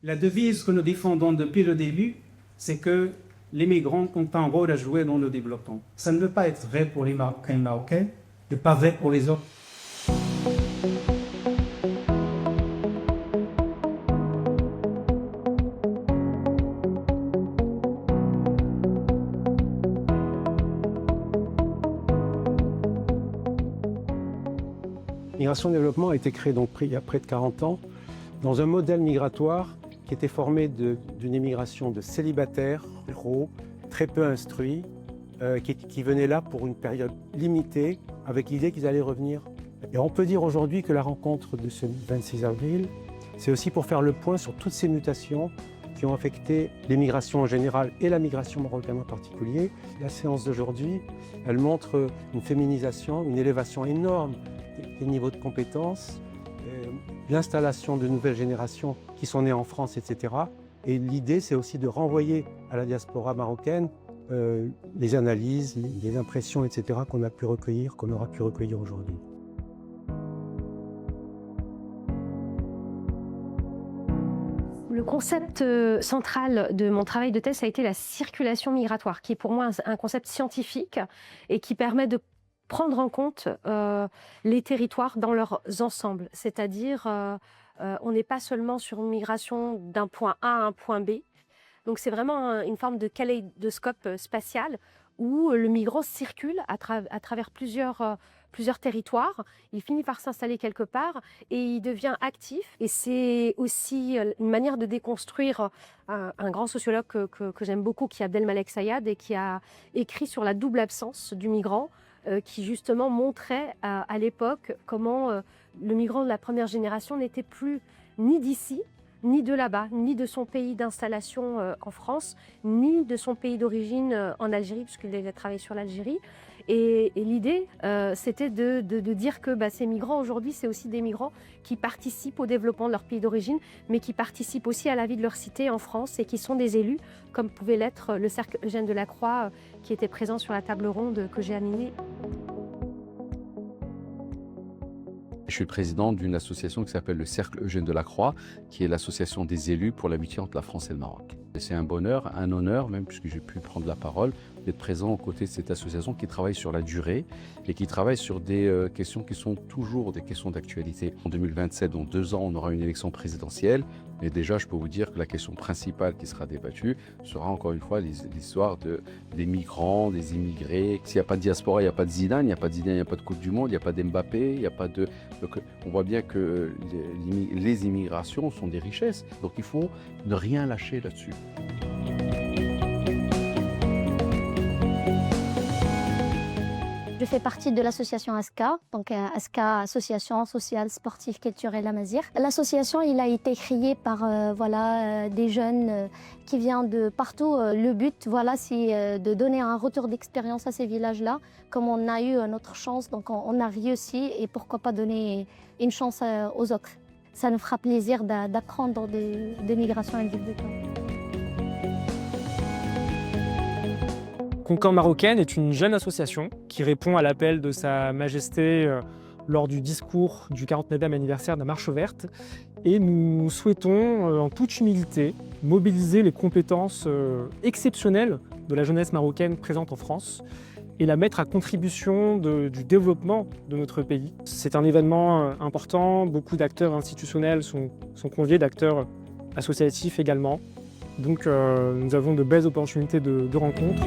La devise que nous défendons depuis le début, c'est que les migrants ont un rôle à jouer dans le développement. Ça ne veut pas être vrai pour les Marocains et Marocaines, et pas vrai pour les autres. Migration et Développement a été créé donc il y a près de 40 ans dans un modèle migratoire qui était formé d'une immigration de célibataires, ruraux, très peu instruits, qui venaient là pour une période limitée avec l'idée qu'ils allaient revenir. Et on peut dire aujourd'hui que la rencontre de ce 26 avril, c'est aussi pour faire le point sur toutes ces mutations qui ont affecté les migrations en général et la migration marocaine en particulier. La séance d'aujourd'hui, elle montre une féminisation, une élévation énorme des niveaux de compétences, l'installation de nouvelles générations qui sont nées en France, etc. Et l'idée, c'est aussi de renvoyer à la diaspora marocaine les analyses, les impressions, etc. qu'on a pu recueillir, qu'on aura pu recueillir aujourd'hui. Le concept central de mon travail de thèse a été la circulation migratoire, qui est pour moi un concept scientifique et qui permet de prendre en compte les territoires dans leurs ensembles. C'est-à-dire, on n'est pas seulement sur une migration d'un point A à un point B. Donc c'est vraiment une forme de kaléidoscope spatial où le migrant circule à travers plusieurs territoires. Il finit par s'installer quelque part et il devient actif. Et c'est aussi une manière de déconstruire un grand sociologue que j'aime beaucoup, qui est Abdelmalek Sayad, et qui a écrit sur la double absence du migrant, qui justement montrait à l'époque comment le migrant de la première génération n'était plus ni d'ici, ni de là-bas, ni de son pays d'installation en France, ni de son pays d'origine en Algérie, puisqu'il a travaillé sur l'Algérie. Et l'idée, c'était de dire que ces migrants aujourd'hui, c'est aussi des migrants qui participent au développement de leur pays d'origine, mais qui participent aussi à la vie de leur cité en France et qui sont des élus, comme pouvait l'être le cercle Eugène Delacroix, qui était présent sur la table ronde que j'ai animée. Je suis le président d'une association qui s'appelle le Cercle Eugène Delacroix, qui est l'association des élus pour l'amitié entre la France et le Maroc. C'est un bonheur, un honneur même, puisque j'ai pu prendre la parole, d'être présent aux côtés de cette association qui travaille sur la durée et qui travaille sur des questions qui sont toujours des questions d'actualité. En 2027, dans 2 ans, on aura une élection présidentielle. Mais déjà, je peux vous dire que la question principale qui sera débattue sera encore une fois l'histoire des migrants, des immigrés. S'il n'y a pas de diaspora, il n'y a pas de Zidane, il n'y a pas de Zidane, il n'y a pas de Coupe du Monde, il n'y a pas d'Mbappé, il n'y a pas de... Donc, on voit bien que les immigrations sont des richesses. Donc il faut ne rien lâcher là-dessus. Je fais partie de l'association ASCA, donc ASCA, Association Sociale Sportive Culturelle Amazigh. L'association a été créée par des jeunes qui viennent de partout. Le but, c'est de donner un retour d'expérience à ces villages-là. Comme on a eu notre chance, donc on a réussi, et pourquoi pas donner une chance aux autres. Ça nous fera plaisir d'apprendre de migration individuelle. Concorde Marocaine est une jeune association qui répond à l'appel de Sa Majesté lors du discours du 49e anniversaire de la Marche verte. Et nous souhaitons, en toute humilité, mobiliser les compétences exceptionnelles de la jeunesse marocaine présente en France et la mettre à contribution du développement de notre pays. C'est un événement important, beaucoup d'acteurs institutionnels sont conviés, d'acteurs associatifs également. Donc nous avons de belles opportunités de rencontres.